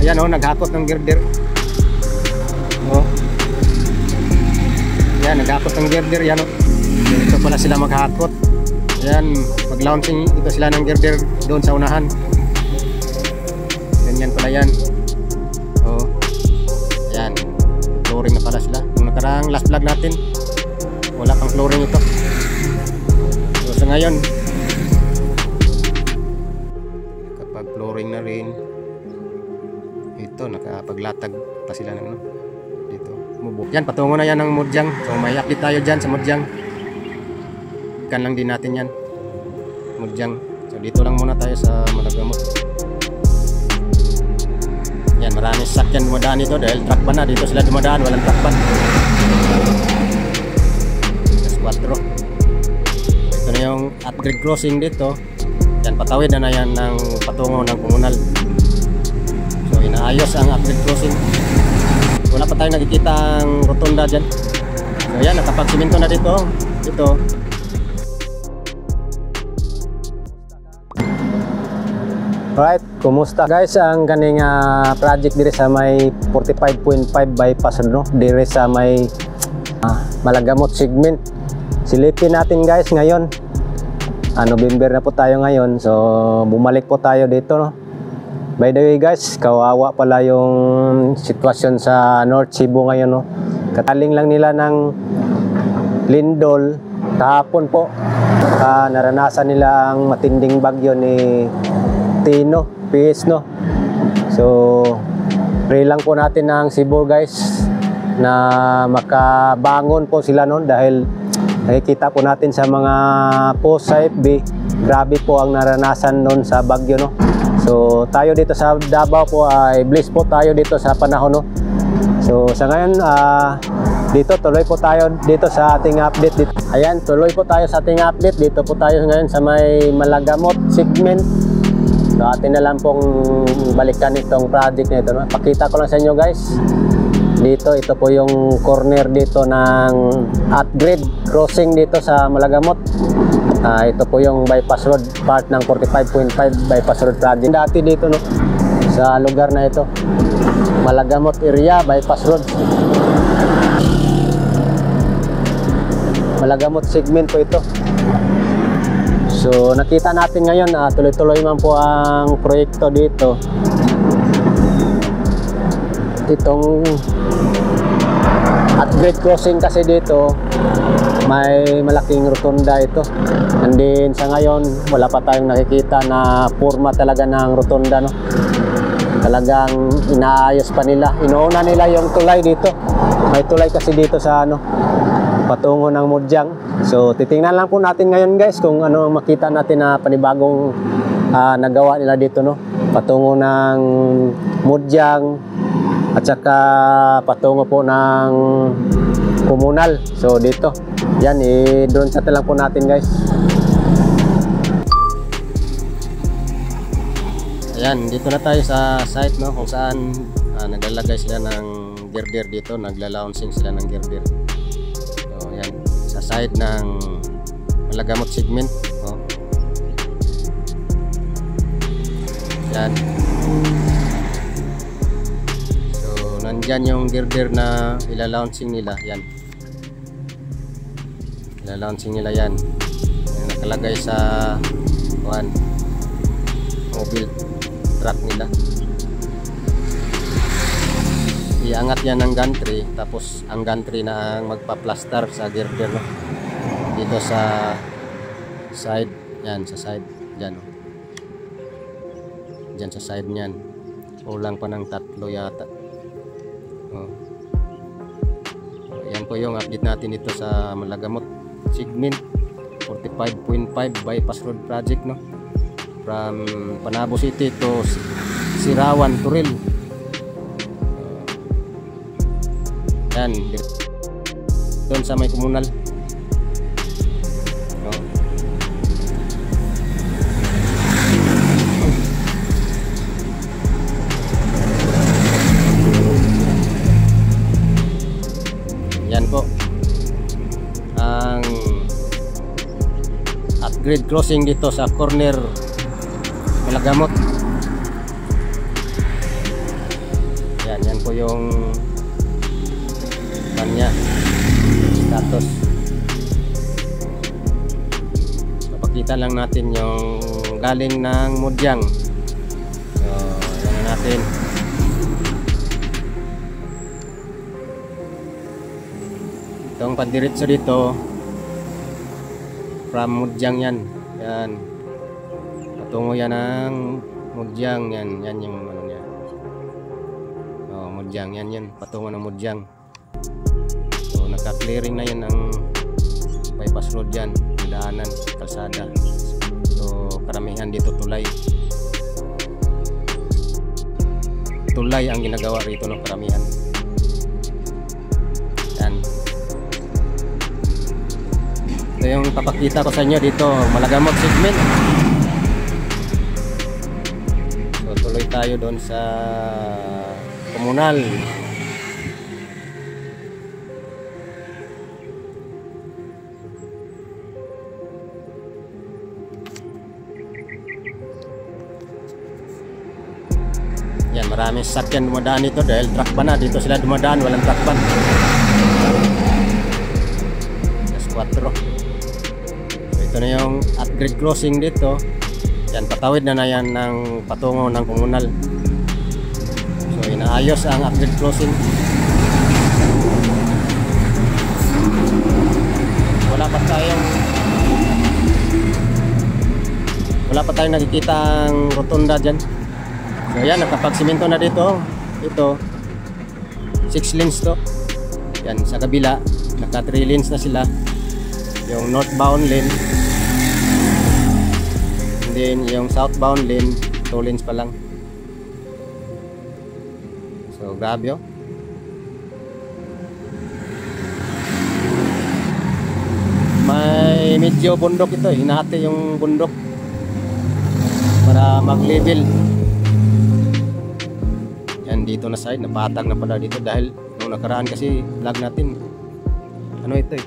Yan oh, naghakot ng girder. Oh. Yan, naghakot ng girder yan oh. Dito pala sila maghakot. Yan, mag-launching ito sila ng girder doon sa unahan. Ganyan pala yan. Oh. Yan. Flooring na pala sila. Nung nakaraang last vlog natin, wala pang flooring ito. So sa ngayon, kapag flooring na rin, ito nakapaglatag pa sila ng ano, dito. Yan, patungo na yan ng Mudyang. So may update tayo dyan sa Mudyang. Ikan lang din natin yan, Mudyang. So dito lang muna tayo sa Malagamot. Yan, maraming sakyan dumadaan dito dahil truck ban na. Dito sila dumadaan, walang truck ban. S4. Ito na yung upgrade crossing dito. Yan, patawid na yan ng patungo ng komunal. So inaayos ang upgrade crossing. Wala pa tayong nakikita ang rotunda dyan. So yan, nakapagsiminto na dito. Dito. Alright, kumusta guys ang kaning project dire sa may 45.5 bypass no? Dire sa may Malagamot segment. Silipin natin guys ngayon. November na po tayo ngayon. So bumalik po tayo dito no. By the way guys, kawawa pala yung sitwasyon sa North Cebu ngayon no. Kataling lang nila ng lindol kahapon po. Naranasan nila ang matinding bagyo ni Tino, PS no. So pray lang po natin ng Cebu guys na makabangon po sila noon dahil nakikita po natin sa mga post sa FB, grabe po ang naranasan noon sa bagyo no. So tayo dito sa Davao po ay bliss po tayo dito sa panahon no. So sa ngayon dito tuloy po tayo dito sa ating update dito. Ayan, tuloy po tayo sa ating update dito po tayo ngayon sa may Malagamot segment. So atin na lang pong balikan itong project na ito no? Pakita ko lang sa inyo guys. Dito, ito po yung corner dito ng upgrade crossing dito sa Malagamot. Ito po yung bypass road, part ng 45.5 bypass road project. Dati dito no, sa lugar na ito, Malagamot area, bypass road. Malagamot segment po ito. So nakita natin ngayon tuloy-tuloy man po ang proyekto dito. Itong upgrade crossing kasi dito may malaking rotunda ito. And then sa ngayon wala pa tayong nakikita na forma talaga ng rotunda no. Talagang inaayos pa nila. Inuuna nila yung tulay dito. May tulay kasi dito sa ano, patungo ng Mudyang. So titingnan lang po natin ngayon guys kung ano ang makita natin na panibagong nagawa nila dito no. Patungo ng Mudyang at saka patungo po ng komunal. So dito, yan drone shot lang po natin guys. Ayan, dito na tayo sa site no, kung saan naglalagay sila ng girder dito, nagla-launching sila ng girder. So yan, sa side ng Malagamot segment no. Yan. Nandyan yung girder na ila-launching nila. Yan, ila-launching nila yan. Yung nakalagay sa mobile truck nila. Iangat yan ng gantry, tapos ang gantry na ang magpa-plaster sa girder no? Dito sa side. Yan, sa side dyan no? Dyan sa side nyan. Kulang pa ng 3 yata. Yan po yung update natin dito sa Malagamot segment 45.5 bypass road project no, from Panabo City to Sirawan, Turil. Yan doon sa may komunal. Yan po ang upgrade crossing dito sa corner Malagamot. Yan po yung kanya status. So, pakita lang natin yung galing ng Mudyang. So, yan na natin. Itong pandiretso dito from Mudyang yan. Yan. Patungo yan ng Mudyang. Yan yung ano niya. Oh, Mudyang. Yan. Patungo ng Mudyang. So, nagka-clearing na yan ng bypass road yan. Daanan, kalsada. So, karamihan dito tulay. Tulay ang ginagawa rito ng karamihan. Yan. Ito yung papakita ko sa inyo dito, Malagamot segment. So tuloy tayo doon sa komunal. Yan, maraming sasakyan dumadaan dito dahil truck ban na. Dito sila dumadaan, walang truck ban. S4. Ito na yung upgrade crossing dito. Yan, patawid na yan ng patungo ng komunal. So inaayos ang upgrade crossing. Wala pa tayong nakikita ang rotunda dyan. So yan, nakapagsimento na dito. Ito 6 lanes to. Yan, sa kabila naka 3 lanes na sila. Yung northbound lane, and then yung southbound lane 2 lanes pa lang. So grabe oh. May medyo bundok ito, hinahati yung bundok para mag-level. Yan, dito na side, napatag na pala dito dahil nung nakaraan kasi vlog natin, ano ito eh,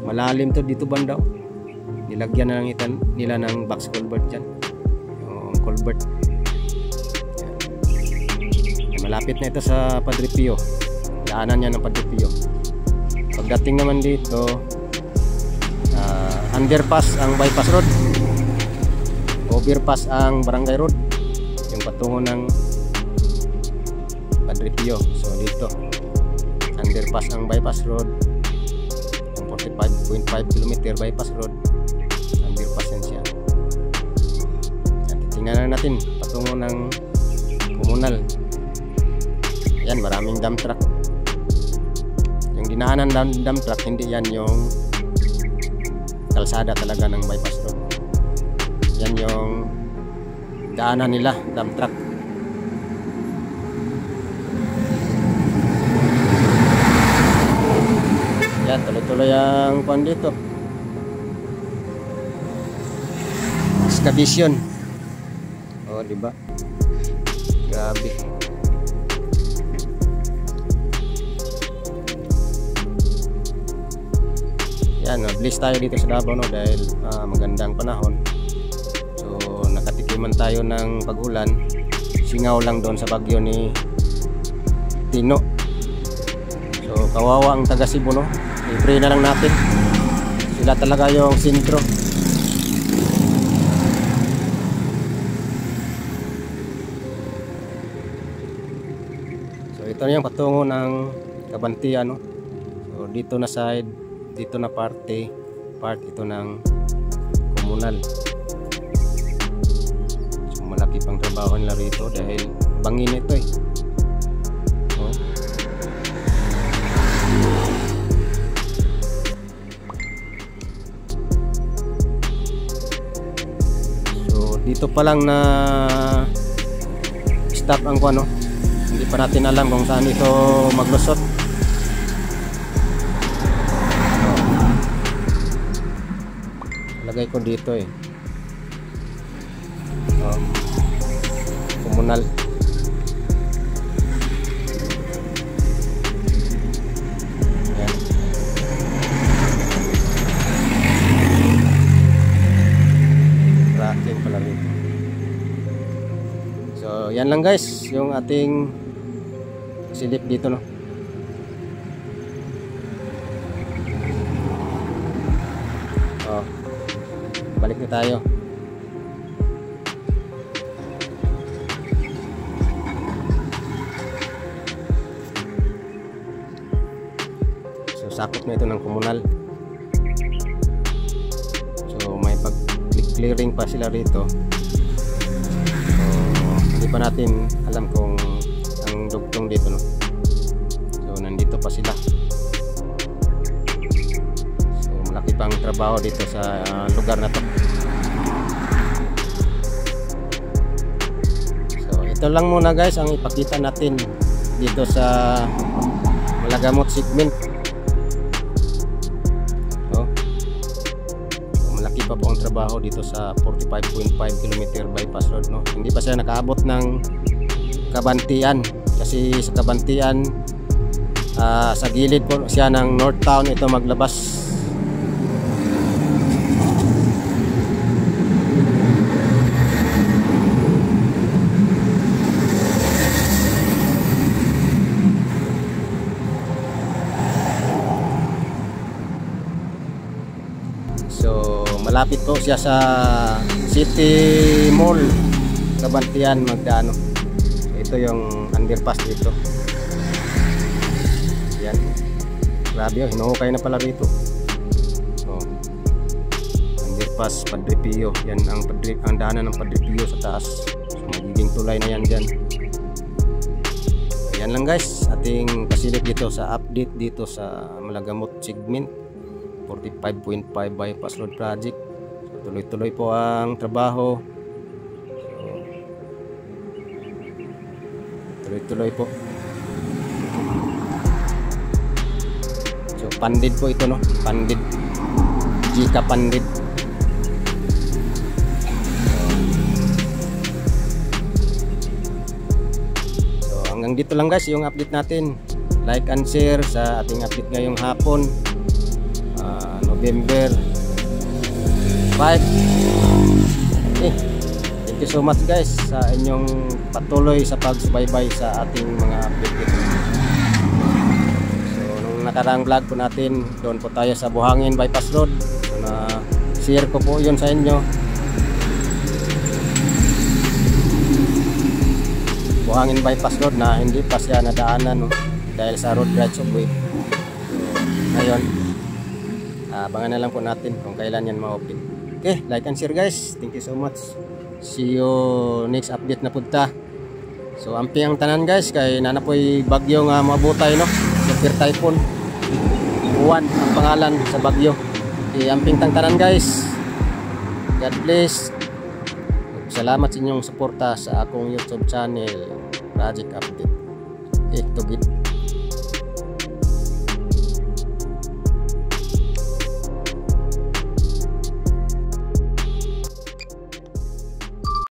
malalim to dito banda. Nilagyan na lang nila ng box culvert dyan, yung culvert. Yan. Malapit na ito sa Padre Pio, daanan niya ng Padre Pio. Pagdating naman dito, underpass ang bypass road, overpass ang barangay road, yung patungo ng Padre Pio. So dito underpass ang bypass road, yung 45.5 km bypass road, underpass yan siya. Yan, titingnan na natin patungo ng komunal. Yan, maraming dump truck. Yung dinaanan ng dump truck, hindi yan yung kalsada talaga ng bypass road. Yan yung daanan nila, dump truck. Yan, tuloy-tuloy ang kuan dito. Excavation. Oh, di ba? Grabe. Yan, bless tayo dito sa Davao, no, dahil magandang panahon. So nakatikiman tayo ng pag-ulan. Singaw lang doon sa bagyo ni Tino. So kawawa ang taga Cebu, no. I-pray na lang natin. Sila talaga yung sentro. So ito na yung patungo ng Kabantian, no. So dito na side, dito na part ito ng komunal. So malaki pang trabaho nila rito dahil bangin ito eh. Oh. So dito pa lang na stop ang kuno. Hindi pa natin alam kung saan ito maglusot. Lagay ko dito eh. Komunal. Yan. Tracking pala rito. So yan lang guys, yung ating silip dito, no. Oh, balik na tayo. So sakop na ito ng komunal. So may pag-clearing pa sila rito. So hindi pa natin alam kung ang dugtong dito, no. So nandito pa sila. So malaki pang trabaho dito sa lugar na to. So ito lang muna guys ang ipakita natin dito sa Malagamot segment. So malaki pa po ang trabaho dito sa 45.5 km bypass road, no. Hindi pa siya nakaabot ng Kabantian kasi sa Kabantian sa gilid po siya ng North Town ito maglabas. So malapit po siya sa City Mall Kabantian magdano. Ito yung underpass dito. Yan. Grabe, hinuhukay na pala rito. So, underpass Padre Pio. Yan ang daanan ng Padre Pio sa taas. So, magiging tulay na yan dyan. Yan lang guys. Ating pasilip dito sa update dito sa Malagamot segment 45.5 bypass road project. So, tuloy-tuloy po ang trabaho. Tuloy-tuloy po. So pandid po ito, no. Pandid. Jika pandid. So hanggang dito lang guys yung update natin. Like and share sa ating update ngayong hapon. November 5. Thank you so much guys sa inyong patuloy sa pagsubaybay sa ating mga update dito. So nung nakaraang vlog po natin, doon po tayo sa Buhangin Bypass Road. So na share ko po yun sa inyo. Buhangin Bypass Road na hindi pa siya nadaanan, no, dahil sa road rights of way. Ngayon abangan na lang po natin kung kailan yan ma-open. Okay, like and share guys. Thank you so much. See you next update na punta. So amping ang tanan guys kay nanapoy bagyo nga mabutay, no. Super typhoon Juan ang pangalan sa bagyo. Amping tang tanan guys. God bless. Salamat sa inyong suporta sa akong YouTube channel Project Update. Okay, tugid.